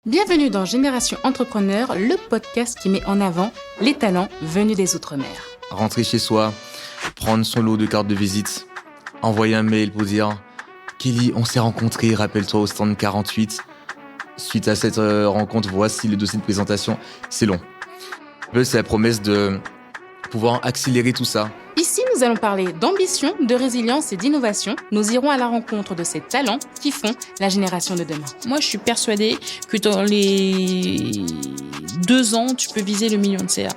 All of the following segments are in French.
Bienvenue dans Génération Entrepreneur, le podcast qui met en avant les talents venus des Outre-mer. Rentrer chez soi, prendre son lot de cartes de visite, envoyer un mail pour dire « Kelly, on s'est rencontrés, rappelle-toi au stand 48. » Suite à cette rencontre, voici le dossier de présentation. C'est long. C'est la promesse de pouvoir accélérer tout ça. Ici, nous allons parler d'ambition, de résilience et d'innovation. Nous irons à la rencontre de ces talents qui font la génération de demain. Moi, je suis persuadée que dans les 2 ans, tu peux viser le million de CA.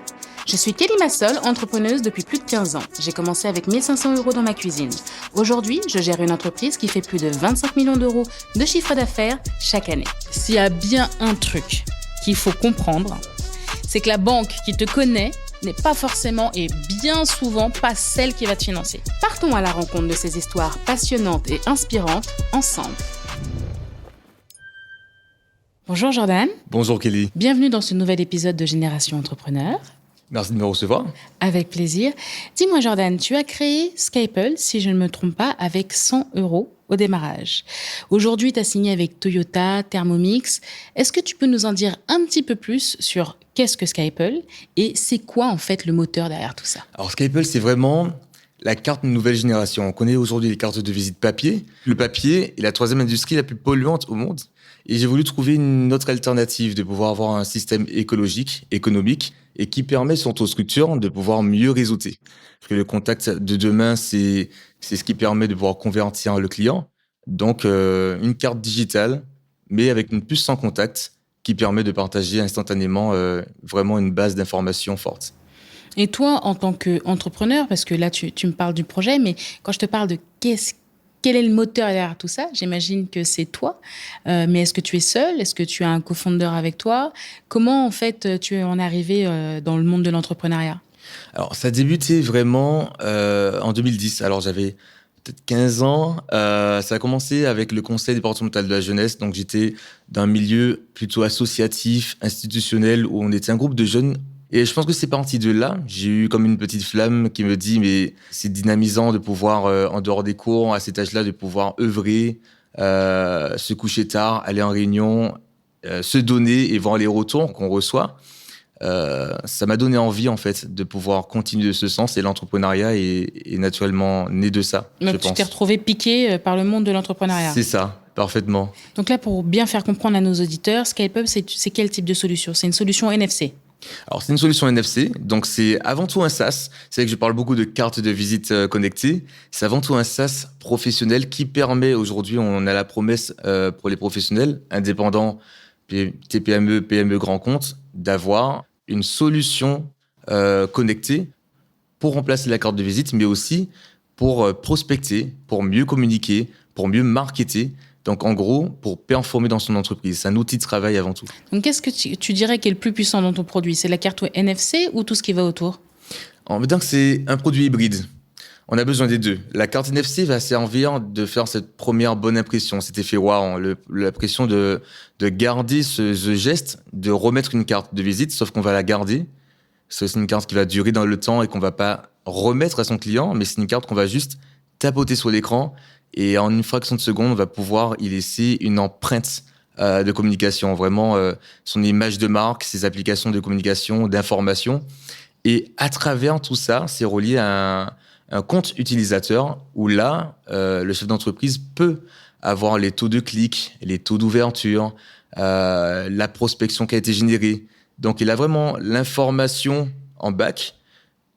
Je suis Kelly Massol, entrepreneuse depuis plus de 15 ans. J'ai commencé avec 1 500 € dans ma cuisine. Aujourd'hui, je gère une entreprise qui fait plus de 25 millions d'euros de chiffre d'affaires chaque année. S'il y a bien un truc qu'il faut comprendre, c'est que la banque qui te connaît n'est pas forcément et bien souvent pas celle qui va te financer. Partons à la rencontre de ces histoires passionnantes et inspirantes ensemble. Bonjour Jordan. Bonjour Kelly. Bienvenue dans ce nouvel épisode de Génération Entrepreneur. Merci de me recevoir. Avec plaisir. Dis-moi Jordan, tu as créé Skyple, si je ne me trompe pas, avec 100 € au démarrage. Aujourd'hui, tu as signé avec Toyota, Thermomix. Est-ce que tu peux nous en dire un petit peu plus sur qu'est-ce que Skyple et c'est quoi en fait le moteur derrière tout ça? Alors Skyple, c'est vraiment la carte nouvelle génération. On connaît aujourd'hui les cartes de visite papier. Le papier est la 3e industrie la plus polluante au monde. Et j'ai voulu trouver une autre alternative, de pouvoir avoir un système écologique, économique, et qui permet sur notre structure de pouvoir mieux réseauter. Parce que le contact de demain, c'est ce qui permet de pouvoir convertir le client. Donc, une carte digitale, mais avec une puce sans contact, qui permet de partager instantanément vraiment une base d'informations forte. Et toi, en tant qu'entrepreneur, parce que là, tu me parles du projet, mais quand je te parle de quel est le moteur derrière tout ça? J'imagine que c'est toi. Mais est-ce que tu es seul? Est-ce que tu as un co-founder avec toi? Comment, en fait, tu en es arrivé dans le monde de l'entrepreneuriat? Alors, ça a débuté vraiment en 2010. Alors, j'avais peut-être 15 ans. Ça a commencé avec le conseil départemental de la jeunesse. Donc, j'étais d'un milieu plutôt associatif, institutionnel, où on était un groupe de jeunes. Et je pense que c'est parti de là. J'ai eu comme une petite flamme qui me dit, mais c'est dynamisant de pouvoir, en dehors des cours, à cet âge-là, de pouvoir œuvrer, se coucher tard, aller en réunion, se donner et voir les retours qu'on reçoit. Ça m'a donné envie, en fait, de pouvoir continuer de ce sens. Et l'entrepreneuriat est naturellement né de ça, Donc, tu t'es retrouvé piqué par le monde de l'entrepreneuriat. C'est ça, parfaitement. Donc là, pour bien faire comprendre à nos auditeurs, Skype, c'est quel type de solution? C'est une solution NFC? Alors, c'est une solution NFC, donc c'est avant tout un SaaS. C'est vrai que je parle beaucoup de cartes de visite connectées. C'est avant tout un SaaS professionnel qui permet, aujourd'hui, on a la promesse pour les professionnels, indépendants, TPME, PME, grands comptes, d'avoir une solution connectée pour remplacer la carte de visite, mais aussi pour prospecter, pour mieux communiquer, pour mieux marketer. Donc, en gros, pour performer dans son entreprise. C'est un outil de travail avant tout. Donc, qu'est-ce que tu dirais qui est le plus puissant dans ton produit? C'est la carte NFC ou tout ce qui va autour? On veut dire que c'est un produit hybride. On a besoin des deux. La carte NFC va servir de faire cette première bonne impression, cet effet wow, l'impression de garder ce geste, de remettre une carte de visite, sauf qu'on va la garder. C'est une carte qui va durer dans le temps et qu'on va pas remettre à son client, mais c'est une carte qu'on va juste tapoter sur l'écran. Et en une fraction de seconde, on va pouvoir y laisser une empreinte de communication, vraiment son image de marque, ses applications de communication, d'information. Et à travers tout ça, c'est relié à un compte utilisateur où là, le chef d'entreprise peut avoir les taux de clics, les taux d'ouverture, la prospection qui a été générée. Donc, il a vraiment l'information en back.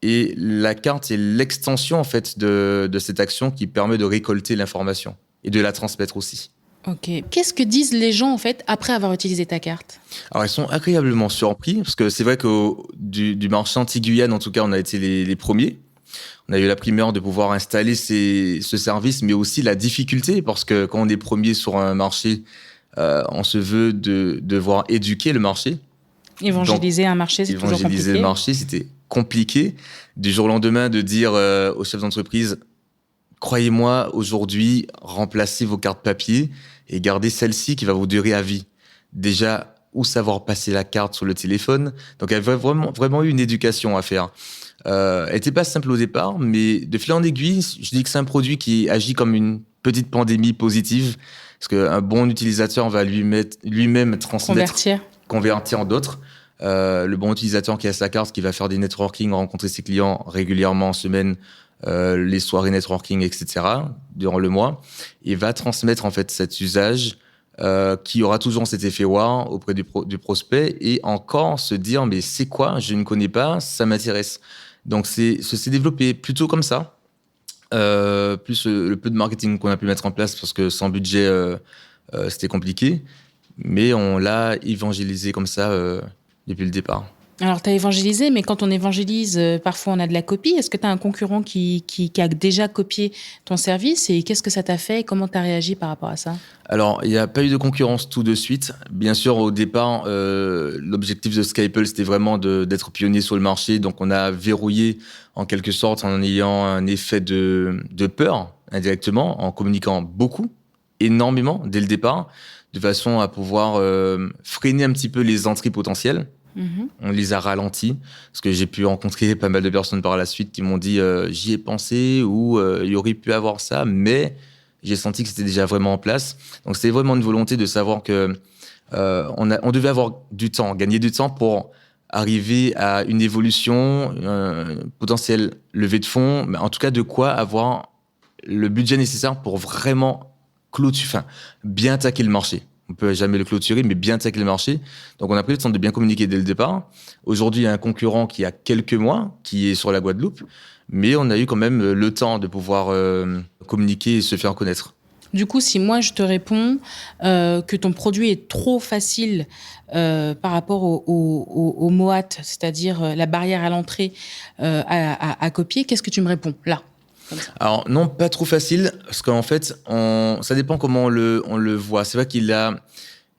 Et la carte est l'extension en fait de cette action qui permet de récolter l'information et de la transmettre aussi. Ok. Qu'est-ce que disent les gens en fait après avoir utilisé ta carte? Alors ils sont agréablement surpris parce que c'est vrai que du marché anti-Guyane en tout cas on a été les premiers. On a eu la primeur de pouvoir installer ce service, mais aussi la difficulté parce que quand on est premier sur un marché, on se veut de devoir éduquer le marché. Évangéliser un marché, c'est toujours compliqué. Évangéliser le marché, c'était compliqué. Du jour au lendemain, de dire aux chefs d'entreprise, croyez-moi, aujourd'hui, remplacez vos cartes papier et gardez celle-ci qui va vous durer à vie. Déjà, où savoir passer la carte sur le téléphone. Donc, il y avait vraiment eu une éducation à faire. Elle n'était pas simple au départ, mais de fil en aiguille, je dis que c'est un produit qui agit comme une petite pandémie positive. Parce qu'un bon utilisateur va lui-même convertir en d'autres. Le bon utilisateur qui a sa carte, qui va faire des networking, rencontrer ses clients régulièrement en semaine, les soirées networking, etc., durant le mois, et va transmettre en fait cet usage qui aura toujours cet effet wow auprès du prospect et encore se dire mais c'est quoi, je ne connais pas, ça m'intéresse. Donc ça s'est développé plutôt comme ça. Plus le peu de marketing qu'on a pu mettre en place parce que sans budget c'était compliqué, mais on l'a évangélisé comme ça depuis le départ. Alors, tu as évangélisé, mais quand on évangélise, parfois on a de la copie. Est-ce que tu as un concurrent qui a déjà copié ton service et qu'est-ce que ça t'a fait et comment tu as réagi par rapport à ça? Alors, il n'y a pas eu de concurrence tout de suite. Bien sûr, au départ, l'objectif de Skyple, c'était vraiment d'être pionnier sur le marché. Donc, on a verrouillé en quelque sorte en ayant un effet de peur indirectement, en communiquant beaucoup, énormément dès le départ, de façon à pouvoir freiner un petit peu les entrées potentielles. On les a ralentis parce que j'ai pu rencontrer pas mal de personnes par la suite qui m'ont dit j'y ai pensé ou il y aurait pu avoir ça, mais j'ai senti que c'était déjà vraiment en place. Donc c'était vraiment une volonté de savoir que on devait avoir du temps, gagner du temps pour arriver à une évolution, potentielle levée de fonds, mais en tout cas de quoi avoir le budget nécessaire pour vraiment bien attaquer le marché. On peut jamais le clôturer, mais bien attaquer le marché. Donc, on a pris le temps de bien communiquer dès le départ. Aujourd'hui, il y a un concurrent qui a quelques mois, qui est sur la Guadeloupe, mais on a eu quand même le temps de pouvoir communiquer et se faire connaître. Du coup, si moi, je te réponds que ton produit est trop facile par rapport au MOAT, c'est-à-dire la barrière à l'entrée à copier, qu'est-ce que tu me réponds là ? Alors non, pas trop facile, parce qu'en fait, ça dépend comment on le voit. C'est vrai qu'il a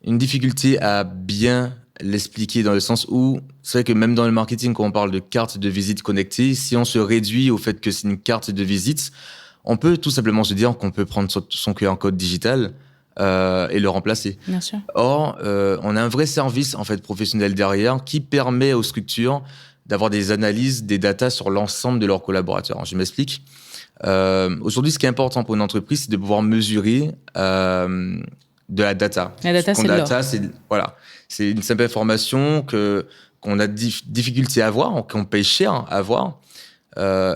une difficulté à bien l'expliquer dans le sens où, c'est vrai que même dans le marketing, quand on parle de carte de visite connectée, si on se réduit au fait que c'est une carte de visite, on peut tout simplement se dire qu'on peut prendre son QR code digital et le remplacer. Bien sûr. Or, on a un vrai service en fait professionnel derrière qui permet aux structures d'avoir des analyses, des datas sur l'ensemble de leurs collaborateurs. Je m'explique. Aujourd'hui, ce qui est important pour une entreprise, c'est de pouvoir mesurer de la data. La data, c'est l'or. C'est une simple information qu'on a difficulté à avoir, qu'on paye cher à avoir.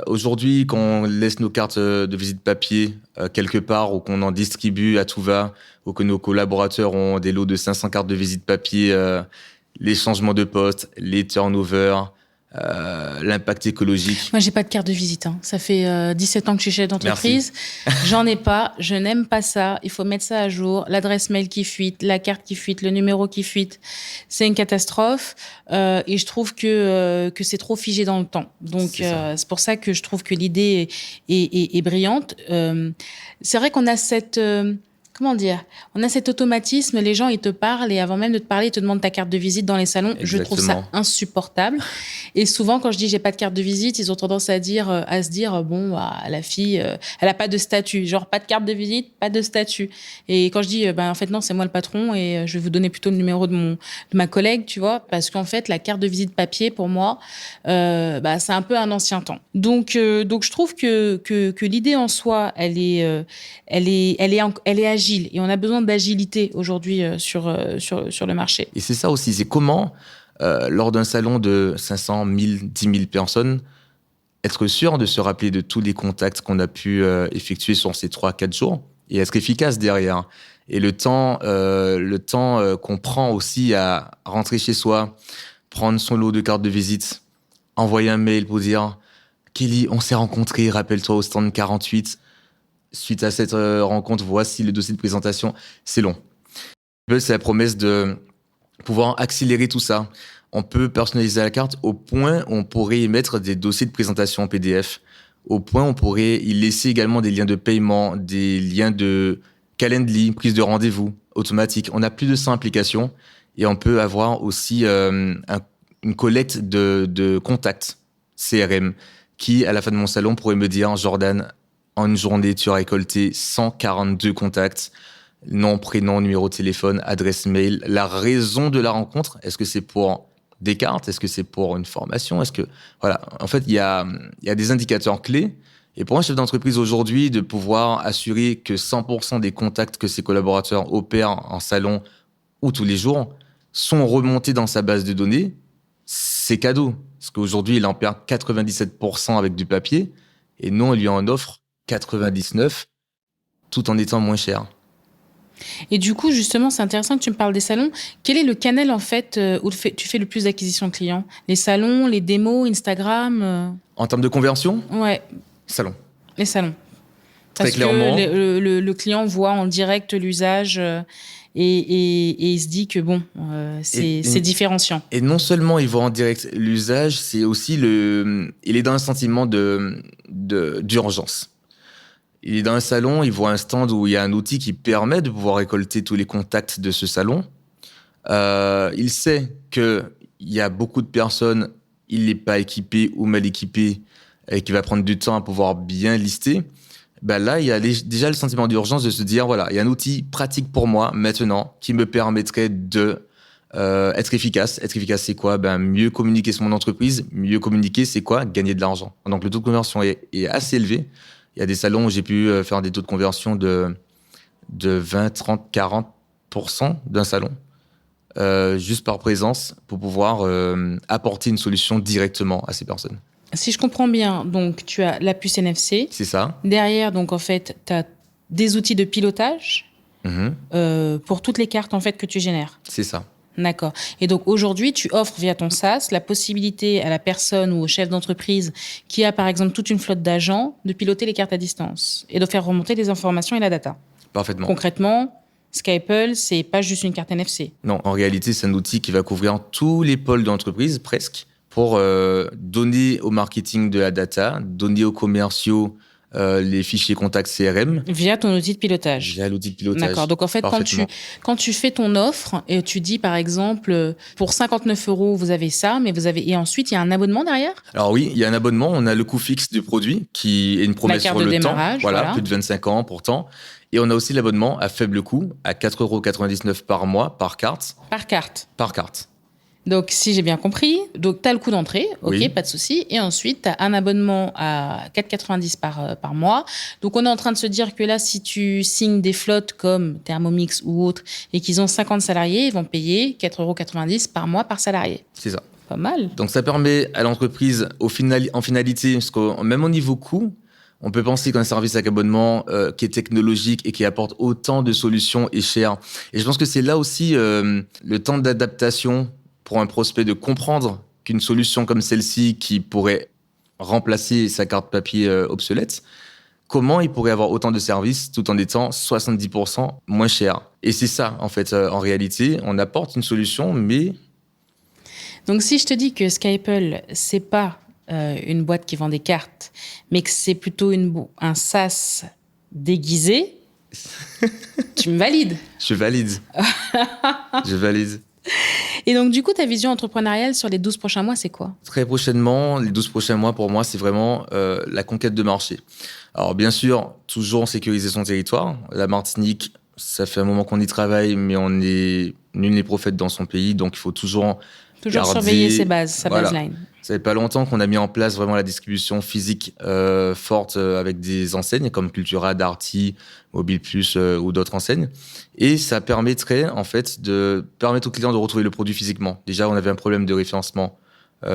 Aujourd'hui, quand on laisse nos cartes de visite papier quelque part ou qu'on en distribue à tout va, ou que nos collaborateurs ont des lots de 500 cartes de visite papier, les changements de poste, les turnovers, l'impact écologique. Moi, j'ai pas de carte de visite. Ça fait 17 ans que je suis chef d'entreprise. Merci. J'en ai pas. Je n'aime pas ça. Il faut mettre ça à jour. L'adresse mail qui fuite, la carte qui fuite, le numéro qui fuite. C'est une catastrophe. Et je trouve que c'est trop figé dans le temps. Donc, c'est pour ça que je trouve que l'idée est brillante. C'est vrai qu'on a cette... Comment dire ? On a cet automatisme, les gens, ils te parlent et avant même de te parler, ils te demandent ta carte de visite dans les salons. Exactement. Je trouve ça insupportable. Et souvent, quand je dis j'ai pas de carte de visite, ils ont tendance à se dire bon, bah, la fille, elle a pas de statut. Genre, pas de carte de visite, pas de statut. Et quand je dis, en fait, non, c'est moi le patron et je vais vous donner plutôt le numéro de ma collègue, tu vois, parce qu'en fait, la carte de visite papier, pour moi, c'est un peu un ancien temps. Donc, je trouve que l'idée en soi, elle est agile. Et on a besoin d'agilité aujourd'hui sur le marché. Et c'est ça aussi, c'est comment, lors d'un salon de 500, 1000, 10 000 personnes, être sûr de se rappeler de tous les contacts qu'on a pu effectuer sur ces 3-4 jours et être efficace derrière. Et le temps qu'on prend aussi à rentrer chez soi, prendre son lot de cartes de visite, envoyer un mail pour dire « Kelly, on s'est rencontrés, rappelle-toi au stand 48 ». Suite à cette rencontre, voici le dossier de présentation. C'est long. C'est la promesse de pouvoir accélérer tout ça. On peut personnaliser la carte au point où on pourrait y mettre des dossiers de présentation en PDF, au point où on pourrait y laisser également des liens de paiement, des liens de Calendly, prise de rendez-vous automatique. On a plus de 100 applications et on peut avoir aussi une collecte de contacts CRM qui, à la fin de mon salon, pourrait me dire « Jordan, en une journée, tu as récolté 142 contacts, nom, prénom, numéro de téléphone, adresse mail, la raison de la rencontre. Est-ce que c'est pour des cartes ? Est-ce que c'est pour une formation ? Voilà. En fait, il y a des indicateurs clés Et pour un chef d'entreprise aujourd'hui, de pouvoir assurer que 100% des contacts que ses collaborateurs opèrent en salon ou tous les jours sont remontés dans sa base de données, c'est cadeau. Parce qu'aujourd'hui, il en perd 97% avec du papier. Et nous, on lui en offre 99, tout en étant moins cher. Et du coup, justement, c'est intéressant que tu me parles des salons. Quel est le canal, en fait, où tu fais le plus d'acquisition de clients? Les salons, les démos, Instagram En termes de conversion, Ouais, salon. les salons. Très Parce clairement. que le client voit en direct l'usage et il se dit que bon, c'est différenciant. Et non seulement il voit en direct l'usage, c'est aussi il est dans un sentiment d'urgence. Il est dans un salon, il voit un stand où il y a un outil qui permet de pouvoir récolter tous les contacts de ce salon. Il sait qu'il y a beaucoup de personnes, il n'est pas équipé ou mal équipé et qu'il va prendre du temps à pouvoir bien lister. Ben là, il y a déjà le sentiment d'urgence de se dire, voilà, il y a un outil pratique pour moi maintenant qui me permettrait de être efficace. Être efficace, c'est quoi? Ben, mieux communiquer sur mon entreprise. Mieux communiquer, c'est quoi? Gagner de l'argent. Donc, le taux de conversion est assez élevé. Il y a des salons où j'ai pu faire des taux de conversion de 20, 30, 40% d'un salon, juste par présence, pour pouvoir apporter une solution directement à ces personnes. Si je comprends bien, donc tu as la puce NFC. C'est ça. Derrière, donc en fait, tu as des outils de pilotage pour toutes les cartes en fait que tu génères. C'est ça. D'accord. Et donc aujourd'hui, tu offres via ton SaaS la possibilité à la personne ou au chef d'entreprise qui a par exemple toute une flotte d'agents de piloter les cartes à distance et de faire remonter les informations et la data. Parfaitement. Concrètement, Skyple, c'est pas juste une carte NFC. Non, en réalité, c'est un outil qui va couvrir tous les pôles d'entreprise, presque, pour donner au marketing de la data, donner aux commerciaux les fichiers contacts CRM. Via ton outil de pilotage. Via l'outil de pilotage. D'accord. Donc, en fait, quand tu fais ton offre et tu dis, par exemple, pour 59 €, vous avez ça, mais et ensuite, il y a un abonnement derrière? Alors oui, il y a un abonnement. On a le coût fixe du produit qui est une promesse sur le temps. Voilà, plus de 25 ans pourtant. Et on a aussi l'abonnement à faible coût, à 4,99 € par mois, par carte. Par carte. Par carte. Donc, si j'ai bien compris, tu as le coût d'entrée, ok, oui. Pas de souci. Et ensuite, tu as un abonnement à 4,90 € par mois. Donc, on est en train de se dire que là, si tu signes des flottes comme Thermomix ou autres et qu'ils ont 50 salariés, ils vont payer 4,90 € par mois par salarié. C'est ça. Pas mal. Donc, ça permet à l'entreprise, en finalité, parce que même au niveau coût, on peut penser qu'un service avec abonnement qui est technologique et qui apporte autant de solutions est cher. Et je pense que c'est là aussi le temps d'adaptation pour un prospect de comprendre qu'une solution comme celle-ci qui pourrait remplacer sa carte papier obsolète, comment il pourrait avoir autant de services tout en étant 70% moins cher. Et c'est ça, en fait, en réalité, on apporte une solution, mais... Donc, si je te dis que Skyple, c'est pas une boîte qui vend des cartes, mais que c'est plutôt un SaaS déguisé, tu me valides? Je valide. Je valide. Et donc, du coup, ta vision entrepreneuriale sur les 12 prochains mois, c'est quoi? Très prochainement, les 12 prochains mois, pour moi, c'est vraiment la conquête de marché. Alors, bien sûr, toujours sécuriser son territoire. La Martinique, ça fait un moment qu'on y travaille, mais on est nul n'est prophète dans son pays, donc il faut toujours surveiller ses bases, sa baseline. Ça fait pas longtemps qu'on a mis en place vraiment la distribution physique forte avec des enseignes comme Cultura, Darty, Mobile Plus ou d'autres enseignes. Et ça permettrait en fait de permettre aux clients de retrouver le produit physiquement. Déjà, on avait un problème de référencement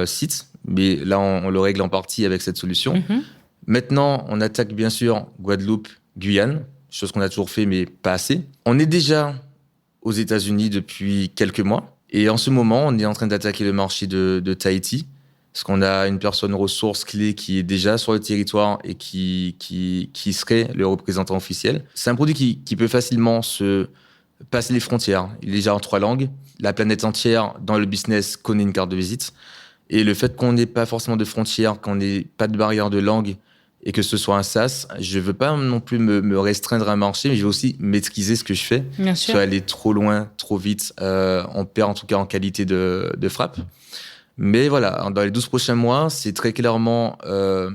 site, mais là, on le règle en partie avec cette solution. Mm-hmm. Maintenant, on attaque bien sûr Guadeloupe, Guyane, chose qu'on a toujours fait, mais pas assez. On est déjà aux États-Unis depuis quelques mois. Et en ce moment, on est en train d'attaquer le marché de Tahiti, parce qu'on a une personne ressource clé qui est déjà sur le territoire et qui serait le représentant officiel. C'est un produit qui peut facilement se passer les frontières. Il est déjà en 3 langues. La planète entière, dans le business, connaît une carte de visite. Et le fait qu'on n'ait pas forcément de frontières, qu'on n'ait pas de barrière de langue, et que ce soit un SaaS, je ne veux pas non plus me restreindre à un marché, mais je veux aussi maîtriser ce que je fais. Bien sûr. Soit aller trop loin, trop vite, on perd en tout cas en qualité de frappe. Mais voilà, dans les 12 prochains mois, c'est très clairement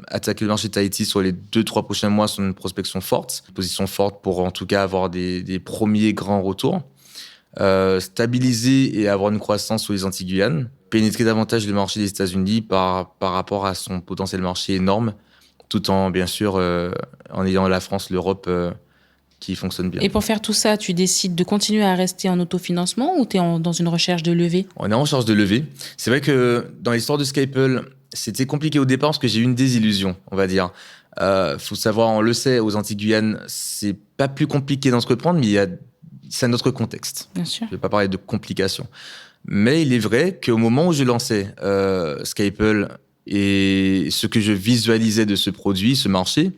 attaquer le marché de Tahiti sur les 2-3 prochains mois sur une prospection forte, une position forte pour en tout cas avoir des premiers grands retours. Stabiliser et avoir une croissance sur les Antilles-Guyane, pénétrer davantage le marché des États-Unis par rapport à son potentiel marché énorme, tout en, bien sûr, en ayant la France, l'Europe qui fonctionne bien. Et pour faire tout ça, tu décides de continuer à rester en autofinancement ou tu es dans une recherche de levée? On est en recherche de levée. C'est vrai que dans l'histoire de Skyple, c'était compliqué au départ parce que j'ai eu une désillusion, on va dire. Faut savoir, on le sait, aux Antilles-Guyane, c'est pas plus compliqué d'entreprendre, mais c'est un autre contexte. Bien sûr. Je vais pas parler de complications. Mais il est vrai qu'au moment où je lançais Skyple et ce que je visualisais de ce produit, ce marché,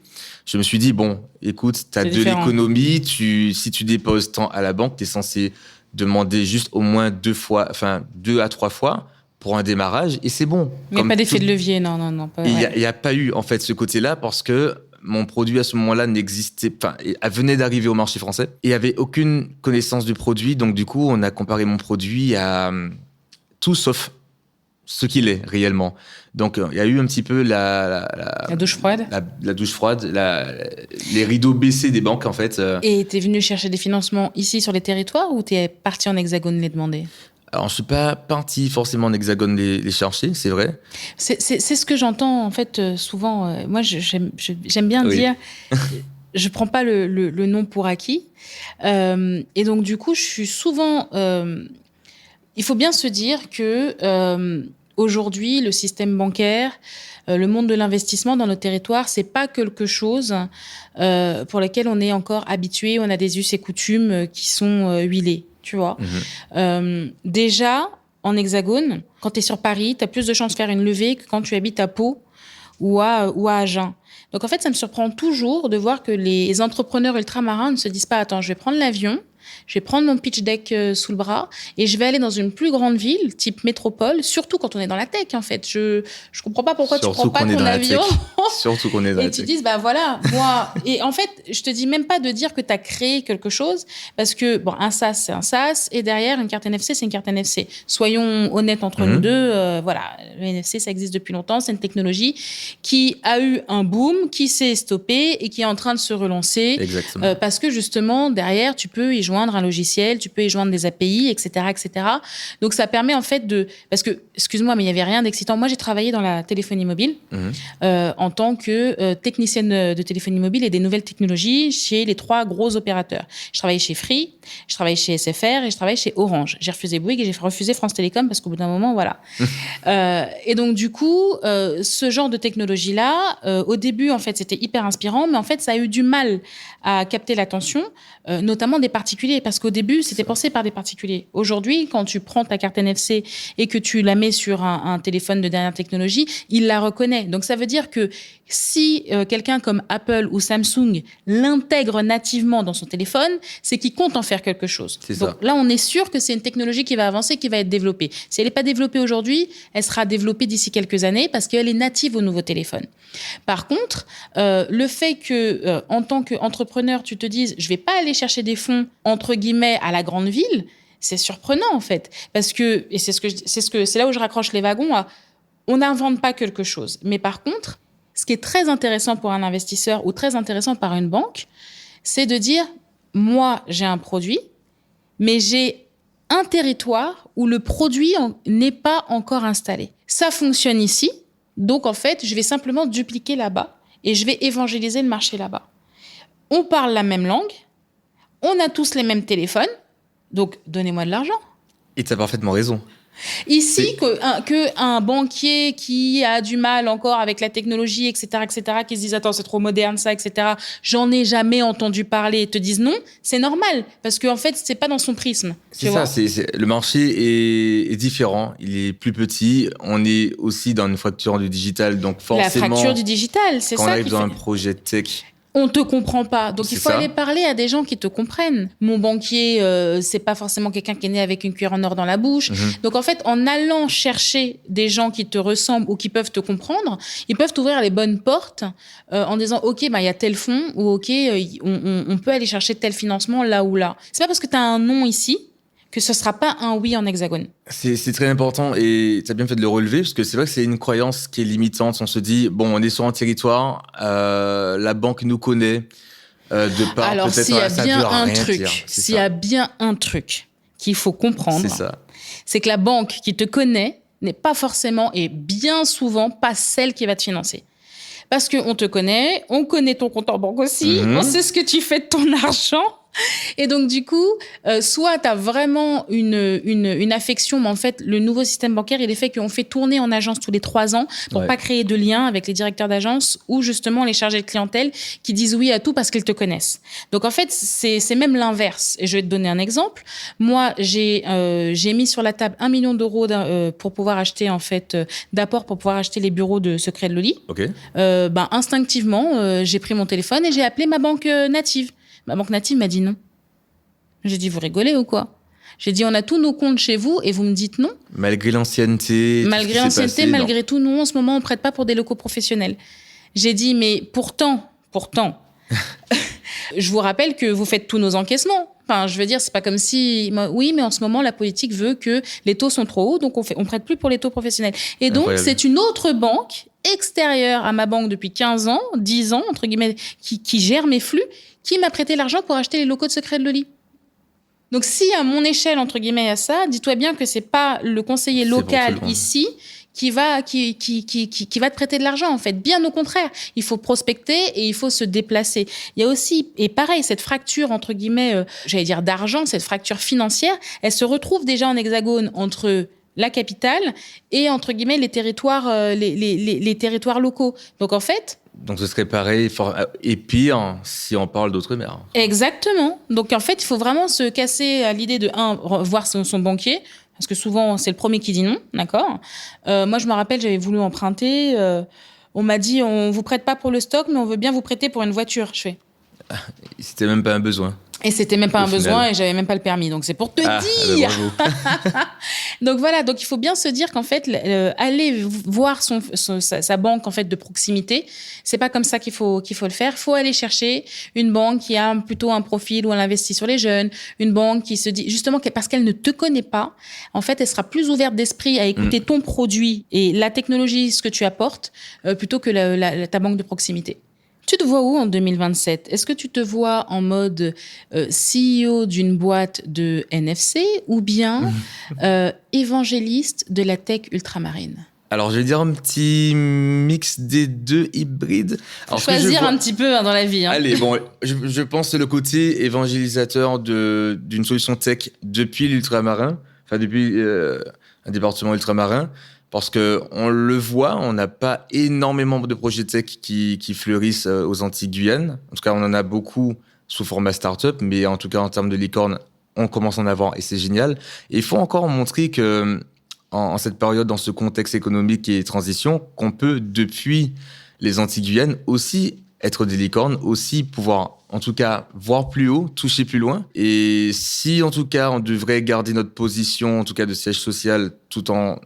je me suis dit, bon, écoute, tu as de l'économie, si tu déposes tant à la banque, tu es censé demander juste au moins 2 à 3 fois pour un démarrage, et c'est bon. Mais pas d'effet de levier, non. Il n'y a pas eu, en fait, ce côté-là, parce que mon produit, à ce moment-là, venait d'arriver au marché français, et il n'y avait aucune connaissance du produit, donc du coup, on a comparé mon produit à tout sauf ce qu'il est réellement. Donc, il y a eu un petit peu la douche froide. La douche froide, les rideaux baissés des banques, en fait. Et tu es venu chercher des financements ici sur les territoires ou tu es parti en Hexagone les demander? Alors, je ne suis pas parti forcément en Hexagone les chercher, c'est vrai. C'est ce que j'entends, en fait, souvent. Moi, j'aime bien dire... Je ne prends pas le nom pour acquis. Et donc, du coup, je suis souvent... il faut bien se dire que aujourd'hui, le système bancaire, le monde de l'investissement dans nos territoires, c'est pas quelque chose pour lequel on est encore habitué. On a des us et coutumes qui sont huilés, tu vois. Déjà, en Hexagone, quand tu es sur Paris, tu as plus de chances de faire une levée que quand tu habites à Pau ou à Agen. Donc, en fait, ça me surprend toujours de voir que les entrepreneurs ultramarins ne se disent pas « Attends, je vais prendre l'avion, je vais prendre mon pitch deck sous le bras et je vais aller dans une plus grande ville, type métropole, surtout quand on est dans la tech, en fait. Je comprends pas pourquoi tu prends pas ton avion. Surtout qu'on est dans la tech. Et tu dis, bah voilà, moi... Et en fait, je te dis même pas de dire que tu as créé quelque chose, parce que, bon, un SaaS, c'est un SaaS, et derrière, une carte NFC, c'est une carte NFC. Soyons honnêtes entre nous deux, voilà, le NFC, ça existe depuis longtemps, c'est une technologie qui a eu un boom, qui s'est stoppé et qui est en train de se relancer. Exactement. Parce que, justement, derrière, tu peux y joindre un logiciel, tu peux y joindre des API, etc., etc. Donc, ça permet en fait de... Parce que, excuse-moi, mais il n'y avait rien d'excitant. Moi, j'ai travaillé dans la téléphonie mobile en tant que technicienne de téléphonie mobile et des nouvelles technologies chez les 3 gros opérateurs. Je travaillais chez Free, je travaillais chez SFR et je travaillais chez Orange. J'ai refusé Bouygues et j'ai refusé France Télécom parce qu'au bout d'un moment, voilà. Et donc, du coup, ce genre de technologie-là, au début, en fait, c'était hyper inspirant, mais en fait, ça a eu du mal à capter l'attention, notamment des particuliers, parce qu'au début, c'était pensé par des particuliers. Aujourd'hui, quand tu prends ta carte NFC et que tu la mets sur un téléphone de dernière technologie, il la reconnaît. Donc, ça veut dire que si quelqu'un comme Apple ou Samsung l'intègre nativement dans son téléphone, c'est qu'il compte en faire quelque chose. Donc là, on est sûr que c'est une technologie qui va avancer, qui va être développée. Si elle n'est pas développée aujourd'hui, elle sera développée d'ici quelques années parce qu'elle est native au nouveau téléphone. Par contre, le fait que, en tant qu'entrepreneur, tu te dises, je ne vais pas aller chercher des fonds, entre guillemets, à la grande ville, c'est surprenant, en fait. Parce que, et c'est là où je raccroche les wagons, on n'invente pas quelque chose. Mais par contre, ce qui est très intéressant pour un investisseur ou très intéressant par une banque, c'est de dire, moi, j'ai un produit, mais j'ai un territoire où le produit n'est pas encore installé. Ça fonctionne ici, donc en fait, je vais simplement dupliquer là-bas et je vais évangéliser le marché là-bas. On parle la même langue, on a tous les mêmes téléphones, donc donnez-moi de l'argent. Et tu as parfaitement raison. Ici, qu'un banquier qui a du mal encore avec la technologie, etc., qui se dise « Attends, c'est trop moderne, ça, etc. J'en ai jamais entendu parler », et te disent non, c'est normal, parce qu'en fait, c'est pas dans son prisme. C'est ça, le marché est différent, il est plus petit, on est aussi dans une fracture du digital, donc forcément... La fracture du digital, c'est ça qui fait... Quand on arrive dans un projet tech... On te comprend pas. Donc, il faut aller parler à des gens qui te comprennent. Mon banquier, c'est pas forcément quelqu'un qui est né avec une cuillère en or dans la bouche. Donc, en fait, en allant chercher des gens qui te ressemblent ou qui peuvent te comprendre, ils peuvent t'ouvrir les bonnes portes en disant, OK, bah, il y a tel fonds ou OK, on peut aller chercher tel financement là ou là. C'est pas parce que tu as un nom ici que ce sera pas un oui en hexagone. C'est très important et tu as bien fait de le relever parce que c'est vrai que c'est une croyance qui est limitante. On se dit, bon, on est sur un territoire, la banque nous connaît, de par alors, peut-être... s'il y a bien un truc qu'il faut comprendre, c'est que la banque qui te connaît n'est pas forcément et bien souvent pas celle qui va te financer. Parce qu'on te connaît, on connaît ton compte en banque aussi, on sait ce que tu fais de ton argent. Et donc, du coup, soit tu as vraiment une affection, mais en fait, le nouveau système bancaire, il est fait qu'on fait tourner en agence tous les 3 ans pour pas créer de lien avec les directeurs d'agence ou justement les chargés de clientèle qui disent oui à tout parce qu'ils te connaissent. Donc, en fait, c'est même l'inverse. Et je vais te donner un exemple. Moi, j'ai mis sur la table 1 million d'euros pour pouvoir acheter, en fait, d'apport pour pouvoir acheter les bureaux de Secret de Loli. Ok. Instinctivement, j'ai pris mon téléphone et j'ai appelé ma banque native. Ma banque native m'a dit non. J'ai dit, vous rigolez ou quoi? J'ai dit, on a tous nos comptes chez vous et vous me dites non. Malgré l'ancienneté. Malgré tout, nous, en ce moment, on prête pas pour des locaux professionnels. J'ai dit, mais pourtant, je vous rappelle que vous faites tous nos encaissements. Enfin, je veux dire, c'est pas comme si, oui, mais en ce moment, la politique veut que les taux sont trop hauts, donc on prête plus pour les taux professionnels. Et donc, c'est une autre banque extérieure à ma banque depuis 15 ans, 10 ans, entre guillemets, qui gère mes flux, qui m'a prêté l'argent pour acheter les locaux de Secret de Loli. Donc, si à mon échelle, entre guillemets, à ça, dis-toi bien que c'est pas le conseiller local ici qui va te prêter de l'argent, en fait. Bien au contraire. Il faut prospecter et il faut se déplacer. Il y a aussi, et pareil, cette fracture, entre guillemets, j'allais dire d'argent, cette fracture financière, elle se retrouve déjà en hexagone entre la capitale et, entre guillemets, les territoires, les territoires locaux. Donc, en fait, donc ce serait pareil et pire si on parle d'outre-mer. Exactement. Donc en fait, il faut vraiment se casser à l'idée de voir son banquier, parce que souvent c'est le premier qui dit non, d'accord. Moi je me rappelle, j'avais voulu emprunter, on m'a dit on vous prête pas pour le stock, mais on veut bien vous prêter pour une voiture. Je fais. C'était même pas un besoin. Et c'était même pas un besoin et j'avais même pas le permis. Donc, c'est pour te dire. Donc, voilà. Donc, il faut bien se dire qu'en fait, aller voir sa banque, en fait, de proximité, c'est pas comme ça qu'il faut le faire. Il faut aller chercher une banque qui a plutôt un profil où elle investit sur les jeunes, une banque qui se dit, justement, parce qu'elle ne te connaît pas, en fait, elle sera plus ouverte d'esprit à écouter ton produit et la technologie, ce que tu apportes, plutôt que ta banque de proximité. Tu te vois où en 2027? Est-ce que tu te vois en mode CEO d'une boîte de NFC ou bien évangéliste de la tech ultramarine? Alors, je vais dire un petit mix des deux hybrides. Alors, choisir un petit peu dans la vie. Allez, bon, je pense que le côté évangélisateur d'une solution tech depuis l'ultramarin, enfin depuis un département ultramarin, parce qu'on le voit, on n'a pas énormément de projets tech qui fleurissent aux Antilles-Guyane. En tout cas, on en a beaucoup sous format start-up, mais en tout cas, en termes de licorne, on commence à en avoir et c'est génial. Et il faut encore montrer que, en cette période, dans ce contexte économique et transition, qu'on peut, depuis les Antilles-Guyane, aussi être des licornes, aussi pouvoir, en tout cas, voir plus haut, toucher plus loin. Et si, en tout cas, on devrait garder notre position, en tout cas, de siège social, tout en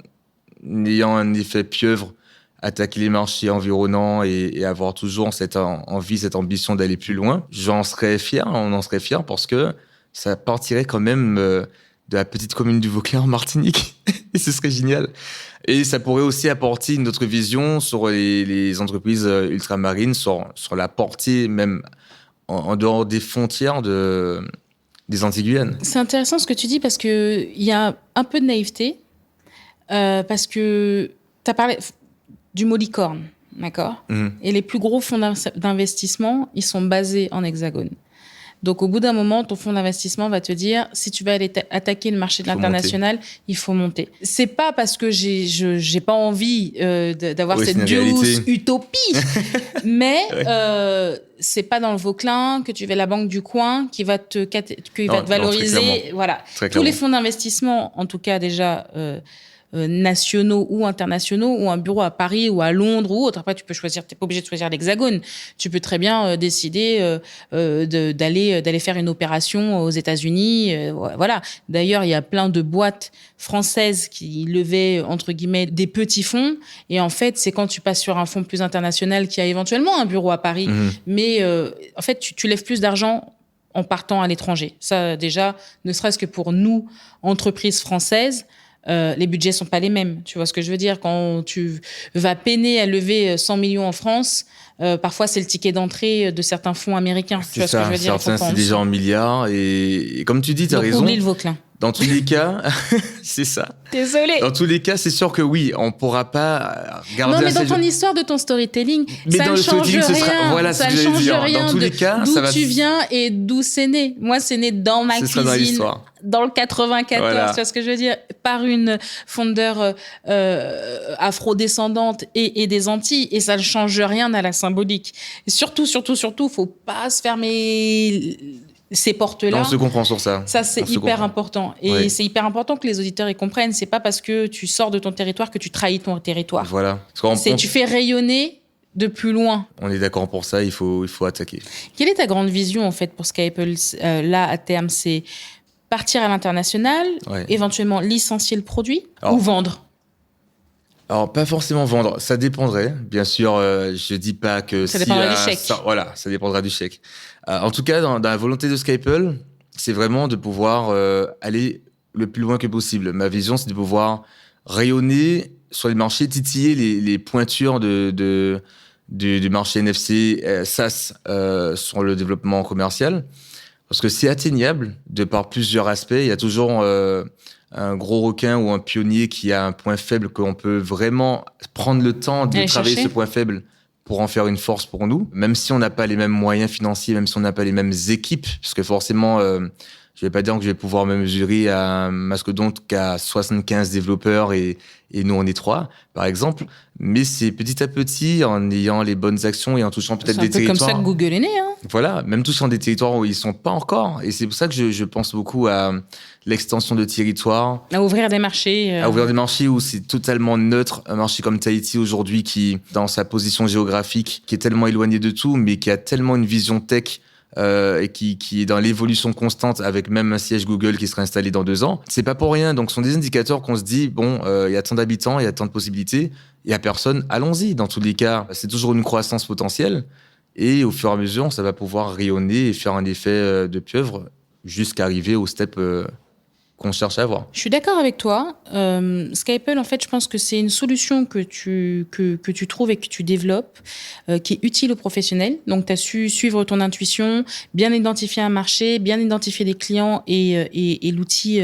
ayant un effet pieuvre, attaquer les marchés environnants et avoir toujours cette envie, cette ambition d'aller plus loin, j'en serais fier, on en serait fier parce que ça partirait quand même de la petite commune du Vaucluse en Martinique. Et ce serait génial. Et ça pourrait aussi apporter une autre vision sur les entreprises ultramarines, sur la portée même en dehors des frontières des Antilles-Guyane. C'est intéressant ce que tu dis parce qu'il y a un peu de naïveté. Parce que tu as parlé du mot licorne, d'accord? Et les plus gros fonds d'investissement, ils sont basés en hexagone. Donc, au bout d'un moment, ton fonds d'investissement va te dire, si tu vas aller attaquer le marché de l'international, il faut monter. C'est pas parce que j'ai pas envie d'avoir cette douce utopie, mais c'est pas dans le Vauclin que tu vas à la banque du coin qui va te valoriser. Voilà. Tous les fonds d'investissement, en tout cas déjà nationaux ou internationaux, ou un bureau à Paris ou à Londres ou autre. Après, tu peux choisir, t'es pas obligé de choisir l'Hexagone. Tu peux très bien décider d'aller faire une opération aux États-Unis. Voilà. D'ailleurs, il y a plein de boîtes françaises qui levaient, entre guillemets, des petits fonds. Et en fait, c'est quand tu passes sur un fonds plus international qui a éventuellement un bureau à Paris. Mais en fait, tu lèves plus d'argent en partant à l'étranger. Ça, déjà, ne serait-ce que pour nous, entreprises françaises, les budgets sont pas les mêmes. Tu vois ce que je veux dire? Quand tu vas peiner à lever 100 millions en France, parfois c'est le ticket d'entrée de certains fonds américains. Tu vois ce que je veux dire? Certains, c'est déjà en milliards. Et comme tu dis, tu as raison. Oublie le Vauclin. Dans tous les cas, c'est ça. Désolée. Dans tous les cas, c'est sûr que oui, on pourra pas regarder. Non, mais dans ton histoire de ton storytelling, mais ça dans ne le change storytelling, rien. voilà ça ce ne que j'allais change dire. rien Dans tous les cas, d'où ça va. tu viens et d'où c'est né. Moi, c'est né dans ma Ce sera dans cuisine, l'histoire. dans le 94. Voilà. Tu vois ce que je veux dire? Par une fondeur afro-descendante et des Antilles, et ça ne change rien à la symbolique. Et surtout, faut pas se fermer ces portes-là. On se comprend sur ça. Ça, c'est hyper important. Et c'est hyper important que les auditeurs y comprennent. C'est pas parce que tu sors de ton territoire que tu trahis ton territoire. Voilà. Tu fais rayonner de plus loin. On est d'accord pour ça, il faut attaquer. Quelle est ta grande vision, en fait, pour Skyapple? Là, à terme, c'est partir à l'international, éventuellement licencier le produit ou vendre? Alors, pas forcément vendre, ça dépendrait. Bien sûr, je dis pas que ça dépendra du chèque. Ça dépendra du chèque. En tout cas, dans la volonté de Skyapple, c'est vraiment de pouvoir aller le plus loin que possible. Ma vision, c'est de pouvoir rayonner sur les marchés, titiller les pointures du marché NFC, SaaS sur le développement commercial. Parce que c'est atteignable de par plusieurs aspects. Il y a toujours un gros requin ou un pionnier qui a un point faible qu'on peut vraiment prendre le temps de travailler ce point faible pour en faire une force pour nous. Même si on n'a pas les mêmes moyens financiers, même si on n'a pas les mêmes équipes, parce que forcément, je vais pas dire que je vais pouvoir me mesurer à un mastodonte qu'à 75 développeurs et nous on est 3, par exemple. Mais c'est petit à petit, en ayant les bonnes actions et en touchant peut-être des territoires. C'est un peu comme ça que Google est né, hein. Voilà, même touchant des territoires où ils sont pas encore. Et c'est pour ça que je pense beaucoup à l'extension de territoire. À ouvrir des marchés. À ouvrir des marchés où c'est totalement neutre. Un marché comme Tahiti aujourd'hui qui, dans sa position géographique, qui est tellement éloigné de tout, mais qui a tellement une vision tech et qui est dans l'évolution constante avec même un siège Google qui sera installé dans 2 ans. C'est pas pour rien. Donc, ce sont des indicateurs qu'on se dit, bon, il y a tant d'habitants, il y a tant de possibilités, il y a personne, allons-y. Dans tous les cas, c'est toujours une croissance potentielle. Et au fur et à mesure, ça va pouvoir rayonner et faire un effet de pieuvre jusqu'à arriver au step qu'on cherche à avoir. Je suis d'accord avec toi. Skyapple, en fait, je pense que c'est une solution que tu trouves et que tu développes, qui est utile aux professionnels. Donc, tu as su suivre ton intuition, bien identifier un marché, bien identifier des clients et l'outil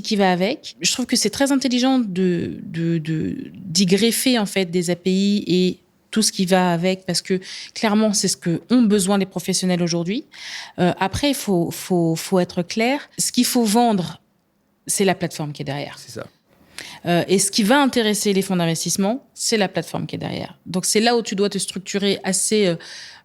qui va avec. Je trouve que c'est très intelligent d'y greffer, en fait, des API et tout ce qui va avec, parce que clairement, c'est ce que ont besoin les professionnels aujourd'hui. Après, il faut être clair. Ce qu'il faut vendre, c'est la plateforme qui est derrière. C'est ça. Et ce qui va intéresser les fonds d'investissement, c'est la plateforme qui est derrière. Donc, c'est là où tu dois te structurer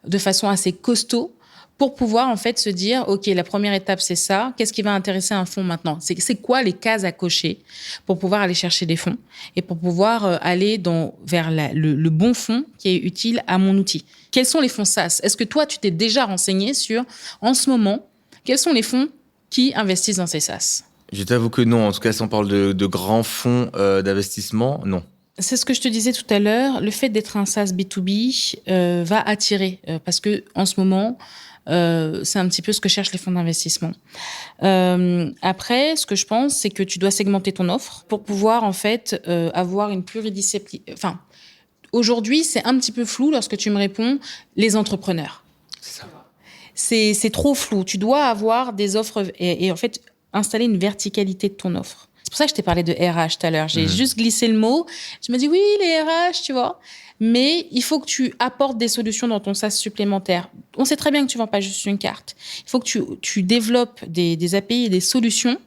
de façon assez costaud pour pouvoir en fait se dire, OK, la première étape, c'est ça. Qu'est-ce qui va intéresser un fonds maintenant? C'est quoi les cases à cocher pour pouvoir aller chercher des fonds et pour pouvoir aller vers le bon fonds qui est utile à mon outil? Quels sont les fonds SaaS? Est-ce que toi, tu t'es déjà renseigné sur, en ce moment, quels sont les fonds qui investissent dans ces SaaS? Je t'avoue que non. En tout cas, si on parle de grands fonds d'investissement, non. C'est ce que je te disais tout à l'heure. Le fait d'être un SaaS B2B va attirer parce que en ce moment, c'est un petit peu ce que cherchent les fonds d'investissement. Après, ce que je pense, c'est que tu dois segmenter ton offre pour pouvoir en fait avoir une pluridiscipline. Enfin, aujourd'hui, c'est un petit peu flou lorsque tu me réponds les entrepreneurs. C'est ça. C'est trop flou. Tu dois avoir des offres et en fait installer une verticalité de ton offre. C'est pour ça que je t'ai parlé de RH tout à l'heure. J'ai juste glissé le mot. Je me dis oui, les RH, tu vois. Mais il faut que tu apportes des solutions dans ton SaaS supplémentaire. On sait très bien que tu ne vends pas juste une carte. Il faut que tu développes des API et des solutions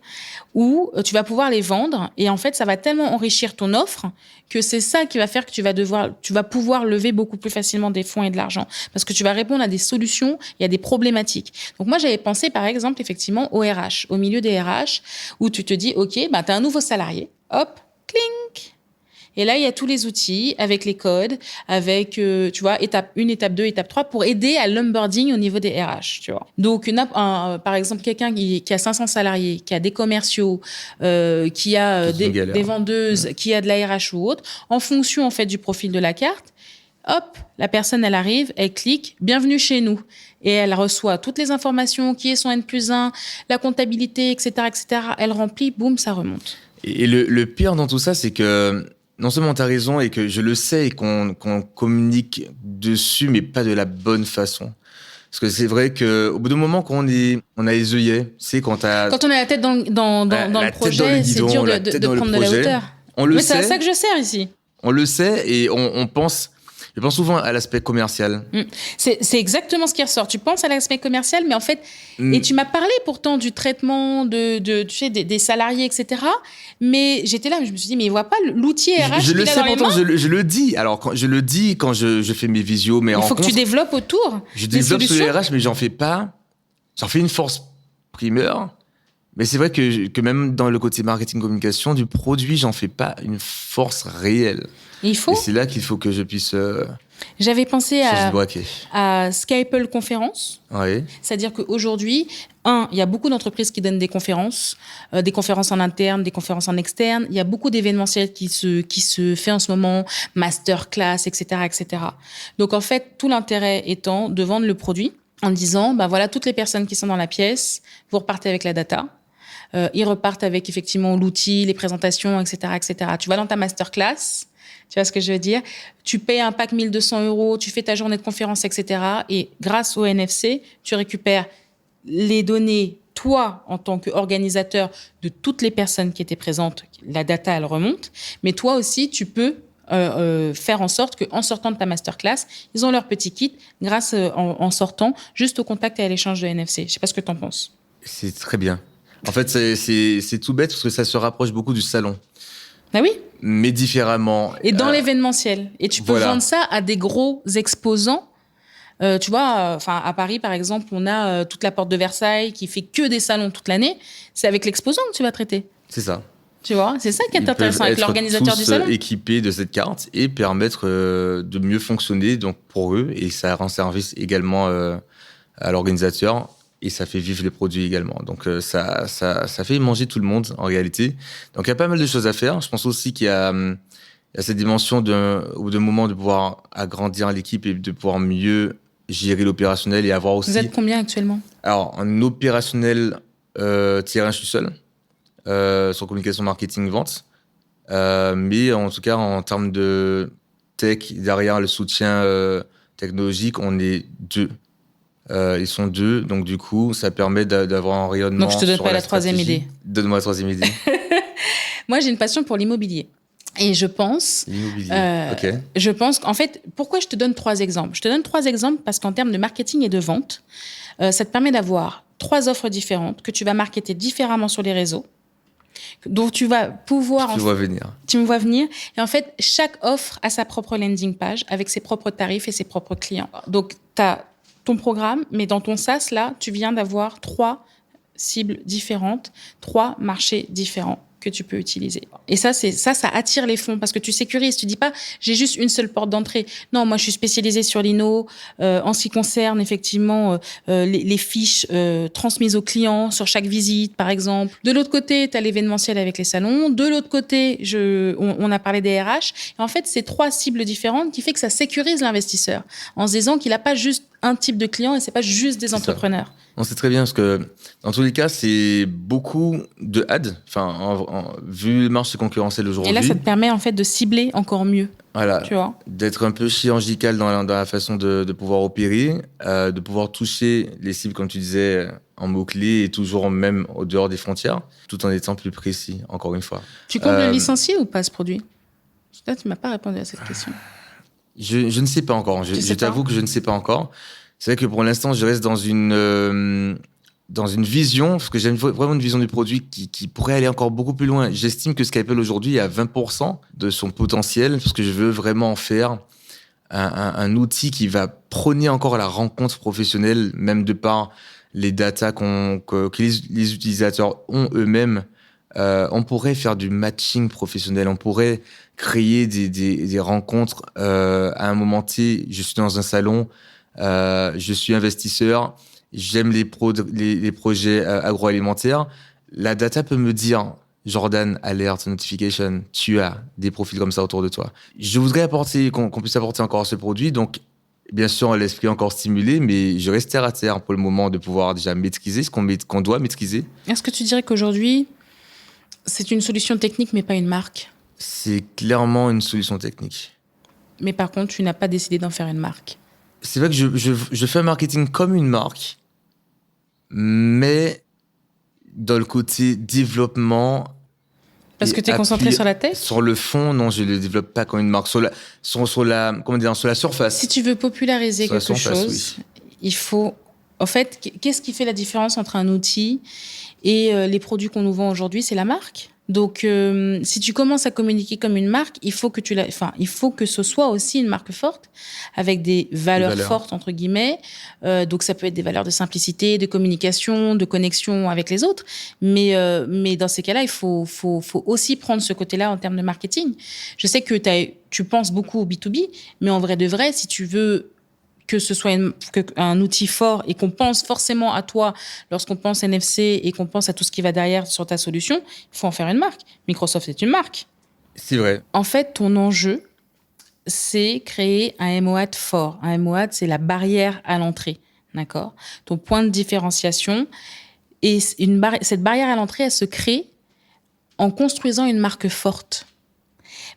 où tu vas pouvoir les vendre. Et en fait, ça va tellement enrichir ton offre que c'est ça qui va faire que tu vas pouvoir lever beaucoup plus facilement des fonds et de l'argent. Parce que tu vas répondre à des solutions et à des problématiques. Donc moi, j'avais pensé, par exemple, effectivement, au RH, au milieu des RH, où tu te dis, OK, bah, tu as un nouveau salarié. Hop, clink. Et là, il y a tous les outils avec les codes, avec, tu vois, étape 1, étape 2, étape 3 pour aider à l'onboarding au niveau des RH, tu vois. Donc, par exemple, quelqu'un qui a 500 salariés, qui a des commerciaux, qui a des vendeuses, qui a de la RH ou autre, en fonction, en fait, du profil de la carte, hop, la personne, elle arrive, elle clique, bienvenue chez nous. Et elle reçoit toutes les informations, qui est son N+1, la comptabilité, etc., etc. Elle remplit, boum, ça remonte. Et le pire dans tout ça, c'est que non seulement tu as raison et que je le sais et qu'on communique dessus, mais pas de la bonne façon. Parce que c'est vrai qu'au bout d'un moment, quand on a les œillets, c'est quand Quand on a la tête dans le projet, c'est dur de prendre de la hauteur. On le Mais sait. c'est à ça que je sers ici. On le sait et on pense... Je pense souvent à l'aspect commercial. C'est exactement ce qui ressort. Tu penses à l'aspect commercial, mais en fait... Et tu m'as parlé pourtant du traitement tu sais, des salariés, etc. Mais j'étais là, je me suis dit, mais il ne voit pas l'outil RH Je le sais, pourtant, je le dis. Alors, je le dis quand je fais mes visios, mes rencontres. Il faut que tu développes autour. Je développe sur les RH, mais j'en fais pas... J'en fais une force primeur. Mais c'est vrai que même dans le côté marketing communication du produit, j'en fais pas une force réelle. Et c'est là qu'il faut que je puisse... J'avais pensé à Skype Conférence. Oui. C'est-à-dire qu'aujourd'hui, il y a beaucoup d'entreprises qui donnent des conférences en interne, des conférences en externe. Il y a beaucoup d'événementiels qui se fait en ce moment, masterclass, etc., etc. Donc, en fait, tout l'intérêt étant de vendre le produit en disant, voilà, toutes les personnes qui sont dans la pièce, vous repartez avec la data. Ils repartent avec, effectivement, l'outil, les présentations, etc., etc. Tu vas dans ta masterclass... Tu vois ce que je veux dire? Tu payes un pack 1 200 €, tu fais ta journée de conférence, etc. Et grâce au NFC, tu récupères les données, toi, en tant qu'organisateur, de toutes les personnes qui étaient présentes. La data, elle remonte. Mais toi aussi, tu peux faire en sorte qu'en sortant de ta masterclass, ils ont leur petit kit grâce, en sortant, juste au contact et à l'échange de NFC. Je ne sais pas ce que tu en penses. C'est très bien. En fait, c'est tout bête parce que ça se rapproche beaucoup du salon. Ah oui. Mais différemment. Et dans l'événementiel. Et tu peux vendre ça à des gros exposants. Tu vois, à Paris, par exemple, on a toute la porte de Versailles qui fait que des salons toute l'année. C'est avec l'exposant que tu vas traiter. C'est ça. Tu vois, c'est ça qui est intéressant avec l'organisateur du salon. Équipés de cette carte et permettre de mieux fonctionner donc pour eux. Et ça rend service également à l'organisateur. Et ça fait vivre les produits également. Donc, ça fait manger tout le monde, en réalité. Donc, il y a pas mal de choses à faire. Je pense aussi qu'il y a cette dimension au bout d'un moment de pouvoir agrandir l'équipe et de pouvoir mieux gérer l'opérationnel et avoir aussi... Vous êtes combien actuellement? Alors, en opérationnel, terrain, je suis seul. Sur communication, marketing, vente. Mais en tout cas, en termes de tech, derrière le soutien technologique, on est 2. Ils sont 2, donc du coup, ça permet d'avoir un rayonnement. Donc, je te donne pas la troisième idée. Donne-moi la troisième idée. Moi, j'ai une passion pour l'immobilier. Et je pense... L'immobilier, ok. Je pense qu'en fait, pourquoi je te donne 3 exemples? Je te donne 3 exemples parce qu'en termes de marketing et de vente, ça te permet d'avoir 3 offres différentes que tu vas marketer différemment sur les réseaux. Donc, tu vas pouvoir... Tu me vois venir. Et en fait, chaque offre a sa propre landing page avec ses propres tarifs et ses propres clients. Donc, tu as ton programme, mais dans ton SaaS, là, tu viens d'avoir 3 cibles différentes, 3 marchés différents que tu peux utiliser. Et ça attire les fonds parce que tu sécurises. Tu dis pas, j'ai juste une seule porte d'entrée. Non, moi, je suis spécialisée sur l'INO en ce qui concerne effectivement les fiches transmises aux clients sur chaque visite, par exemple. De l'autre côté, tu as l'événementiel avec les salons. De l'autre côté, on a parlé des RH. Et en fait, c'est 3 cibles différentes qui fait que ça sécurise l'investisseur en se disant qu'il n'a pas juste un type de client et c'est pas juste des entrepreneurs. On sait très bien parce que dans tous les cas, c'est beaucoup de ads. Vu le marché concurrentiel aujourd'hui. Et là, ça te permet en fait de cibler encore mieux. Voilà. Tu vois. D'être un peu chirurgical dans la façon de pouvoir opérer, de pouvoir toucher les cibles, comme tu disais, en mots-clés et toujours même au dehors des frontières, tout en étant plus précis, encore une fois. Tu comptes le licencier ou pas, ce produit? Là, tu m'as pas répondu à cette question. Je ne sais pas encore. Je t'avoue que je ne sais pas encore. C'est vrai que pour l'instant, je reste dans une vision, parce que j'ai vraiment une vision du produit qui pourrait aller encore beaucoup plus loin. J'estime que Skype aujourd'hui est à 20% de son potentiel, parce que je veux vraiment en faire un outil qui va prôner encore la rencontre professionnelle, même de par les datas que les utilisateurs ont eux-mêmes. On pourrait faire du matching professionnel, on pourrait créer des rencontres à un moment T. Je suis dans un salon, je suis investisseur, j'aime les projets agroalimentaires. La data peut me dire, Jordan, alerte, notification, tu as des profils comme ça autour de toi. Je voudrais qu'on puisse apporter encore ce produit, donc bien sûr l'esprit encore stimulé, mais je reste terre à terre pour le moment de pouvoir déjà maîtriser ce qu'on doit maîtriser. Est-ce que tu dirais qu'aujourd'hui, c'est une solution technique, mais pas une marque? C'est clairement une solution technique. Mais par contre, tu n'as pas décidé d'en faire une marque. c'est vrai que je fais un marketing comme une marque, mais dans le côté développement. Parce que tu es concentré sur la tech? Sur le fond, non, je ne le développe pas comme une marque. Sur la surface. Si tu veux populariser sur quelque chose, il faut... En fait, qu'est-ce qui fait la différence entre un outil et les produits qu'on nous vend aujourd'hui? C'est la marque. Donc, si tu commences à communiquer comme une marque, il faut que ce soit aussi une marque forte, avec des valeurs fortes, entre guillemets. Donc, ça peut être des valeurs de simplicité, de communication, de connexion avec les autres. Mais dans ces cas-là, il faut aussi prendre ce côté-là en termes de marketing. Je sais que tu penses beaucoup au B2B, mais en vrai de vrai, si tu veux que ce soit un outil fort et qu'on pense forcément à toi lorsqu'on pense NFC et qu'on pense à tout ce qui va derrière sur ta solution, il faut en faire une marque. Microsoft est une marque. C'est vrai. En fait, ton enjeu, c'est créer un MOAT fort. Un MOAT, c'est la barrière à l'entrée. D'accord? Ton point de différenciation. Et cette barrière à l'entrée, elle se crée en construisant une marque forte.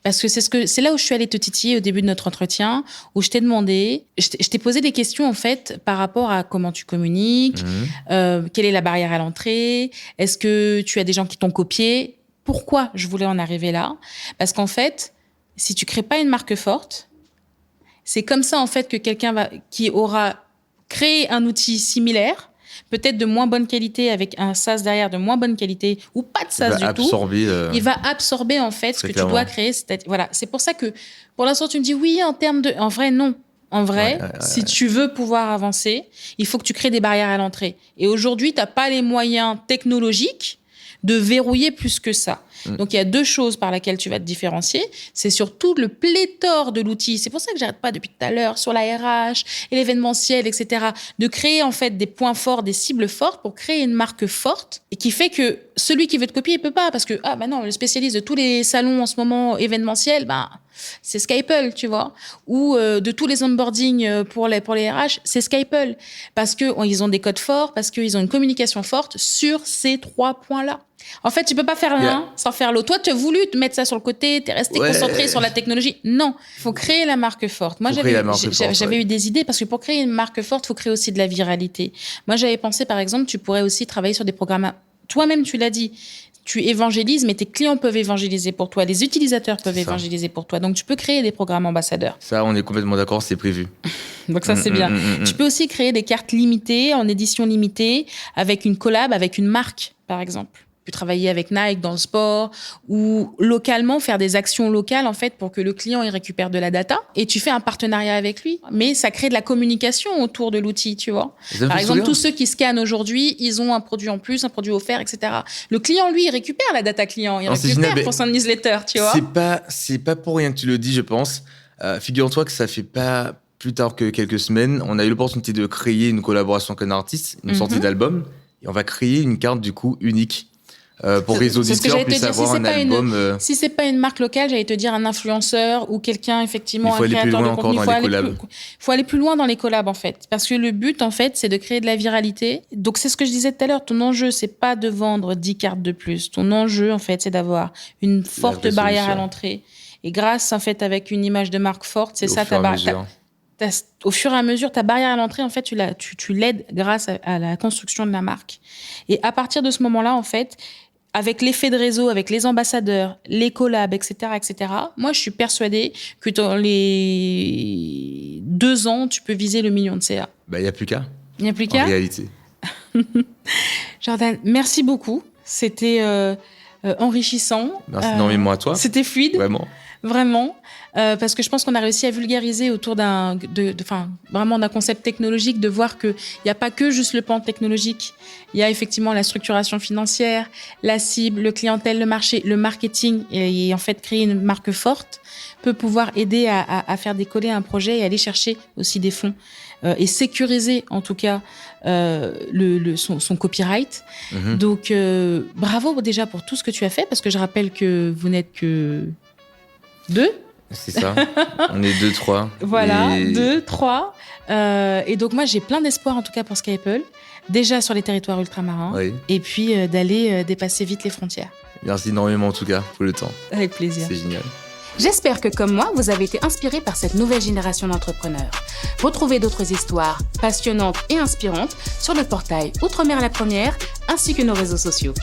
Parce que c'est là où je suis allée te titiller au début de notre entretien, où je t'ai demandé, je t'ai posé des questions en fait par rapport à comment tu communiques, quelle est la barrière à l'entrée, est-ce que tu as des gens qui t'ont copié, pourquoi je voulais en arriver là? Parce qu'en fait, si tu crées pas une marque forte, c'est comme ça en fait que quelqu'un qui aura créé un outil similaire, peut-être de moins bonne qualité, avec un SaaS derrière de moins bonne qualité, ou pas de SaaS du tout, il va absorber en fait ce que tu dois créer. Voilà. C'est pour ça que, pour l'instant, tu me dis oui, en vrai, non. En vrai, si tu veux pouvoir avancer, il faut que tu crées des barrières à l'entrée. Et aujourd'hui, tu n'as pas les moyens technologiques de verrouiller plus que ça. Donc, il y a deux choses par lesquelles tu vas te différencier. C'est surtout le pléthore de l'outil. C'est pour ça que j'arrête pas depuis tout à l'heure sur la RH et l'événementiel, etc. De créer, en fait, des points forts, des cibles fortes pour créer une marque forte et qui fait que celui qui veut te copier, il peut pas parce que, non, le spécialiste de tous les salons en ce moment événementiels, c'est Skype, tu vois. Ou de tous les onboarding pour les RH, c'est Skype. Parce qu'ils ont des codes forts, parce qu'ils ont une communication forte sur ces 3 points-là. En fait, tu peux pas faire l'un sans faire l'autre. Toi, tu as voulu te mettre ça sur le côté, tu es resté concentré sur la technologie. Non, il faut créer la marque forte. Moi, j'avais eu des idées parce que pour créer une marque forte, il faut créer aussi de la viralité. Moi, j'avais pensé, par exemple, tu pourrais aussi travailler sur des programmes. Toi-même, tu l'as dit. Tu évangélises, mais tes clients peuvent évangéliser pour toi. Les utilisateurs peuvent évangéliser pour toi. Donc, tu peux créer des programmes ambassadeurs. Ça, on est complètement d'accord, c'est prévu. Donc, ça, c'est bien. Tu peux aussi créer des cartes limitées, en édition limitée, avec une collab, avec une marque, par exemple. Tu peux travailler avec Nike dans le sport ou localement faire des actions locales en fait pour que le client il récupère de la data et tu fais un partenariat avec lui. Mais ça crée de la communication autour de l'outil, tu vois. Par exemple, tous ceux qui scannent aujourd'hui, ils ont un produit en plus, un produit offert, etc. Le client, lui, il récupère la data client, il récupère pour son newsletter, tu vois. C'est pas pour rien que tu le dis, je pense. Figure-toi que ça fait pas plus tard que quelques semaines, on a eu l'opportunité de créer une collaboration avec un artiste, une sortie d'album, et on va créer une carte du coup unique. Pour les auditeurs puissent avoir un album. Si c'est pas une marque locale, j'allais te dire un influenceur ou quelqu'un effectivement, un créateur de contenu. Il faut aller plus loin dans les collabs en fait, parce que le but en fait c'est de créer de la viralité. Donc c'est ce que je disais tout à l'heure. Ton enjeu c'est pas de vendre 10 cartes de plus. Ton enjeu en fait c'est d'avoir une forte barrière à l'entrée. Et grâce en fait avec une image de marque forte, c'est ça ta barrière. Au fur et à mesure, ta barrière à l'entrée, en fait, tu l'aides grâce à la construction de la marque. Et à partir de ce moment-là, en fait, avec l'effet de réseau, avec les ambassadeurs, les collabs, etc., moi, je suis persuadée que dans les 2 ans, tu peux viser le million de CA. Il n'y a plus qu'à. Il n'y a plus qu'à. En réalité. Jordan, merci beaucoup. C'était enrichissant. Merci énormément à toi. C'était fluide. Vraiment. Parce que je pense qu'on a réussi à vulgariser autour vraiment d'un concept technologique, de voir qu'il n'y a pas que juste le pan technologique. Il y a effectivement la structuration financière, la cible, le clientèle, le marché, le marketing. Et en fait, créer une marque forte peut pouvoir aider à faire décoller un projet et aller chercher aussi des fonds. Et sécuriser, en tout cas, son copyright. Donc, bravo déjà pour tout ce que tu as fait, parce que je rappelle que vous n'êtes que 2. C'est ça. On est 2, 3. Voilà, 2, 3. Et donc, moi, j'ai plein d'espoir, en tout cas, pour Skype. Déjà sur les territoires ultramarins. Oui. Et puis, d'aller dépasser vite les frontières. Merci énormément, en tout cas, pour le temps. Avec plaisir. C'est génial. J'espère que, comme moi, vous avez été inspirés par cette nouvelle génération d'entrepreneurs. Retrouvez d'autres histoires passionnantes et inspirantes sur le portail Outre-mer la Première, ainsi que nos réseaux sociaux.